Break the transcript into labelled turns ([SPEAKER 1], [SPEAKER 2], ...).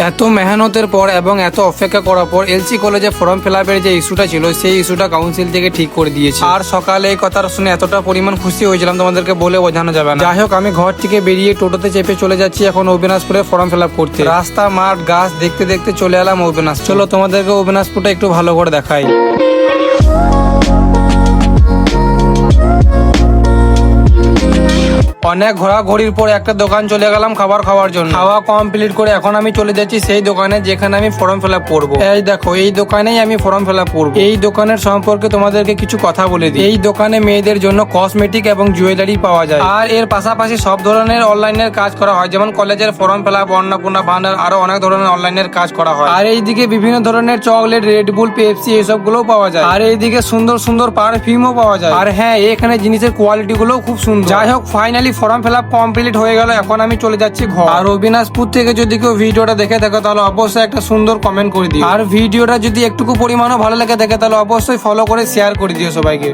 [SPEAKER 1] এত মেহনতের পর এবং এত অপেক্ষা করার পর এলসি কলেজে ফর্ম ফিল আপের যে ইস্যুটা ছিল সেই ইস্যুটা কাউন্সিল থেকে ঠিক করে দিয়েছে। আর সকালে এই কথা শুনে এতটা পরিমাণ খুশি হয়েছিলাম তোমাদেরকে বলে বোঝানো যাবে না। যাই হোক, আমি ঘর থেকে বেরিয়ে টোটোতে চেপে চলে যাচ্ছি এখন অবিনাশপুরে ফর্ম ফিল আপ করতে। রাস্তা, মাঠ, গাছ দেখতে দেখতে চলে এলাম অবিনাশ। চলো তোমাদেরকে অবিনাশপুরটা একটু ভালো করে দেখাই। অনেক ঘোরাঘুরির পর একটা দোকান চলে গেলাম খাবার খাওয়ার জন্য। খাওয়া কমপ্লিট করে এখন আমি চলে যাচ্ছি সেই দোকানে যেখানে আমি ফর্ম ফিল আপ করবো। এই দেখো, এই দোকানেই আমি ফর্ম ফিল আপ করবো। এই দোকানের সম্পর্কে তোমাদেরকে কিছু কথা বলে দিই। এই দোকানে মেয়েদের জন্য কসমেটিক এবং জুয়েলারি পাওয়া যায়। আর এর পাশাপাশি সব ধরনের অনলাইনের কাজ করা হয়, যেমন কলেজের ফর্ম ফিল আপ, অন্নপূর্ণা ভান্ডার, আরো অনেক ধরনের অনলাইনের কাজ করা হয়। আর এইদিকে বিভিন্ন ধরনের চকলেট, রেডবুল, পেপসি এসব গুলোও পাওয়া যায়। আর এইদিকে সুন্দর সুন্দর পারফিউমও পাওয়া যায়। আর হ্যাঁ, এখানে জিনিসের কোয়ালিটি গুলো খুব সুন্দর। যাই হোক, finally form fill up complete হয়ে গেল। এখন আমি চলে যাচ্ছি ঘর। আর অবিনাশপুর থেকে যদি কেউ ভিডিওটা দেখে থাকো তাহলে অবশ্যই একটা সুন্দর কমেন্ট করে দিও। আর ভিডিওটা যদি একটুকু পরিমাণও ভালো লেগে থাকে তাহলে অবশ্যই ফলো করে শেয়ার করে দিও সবাইকে।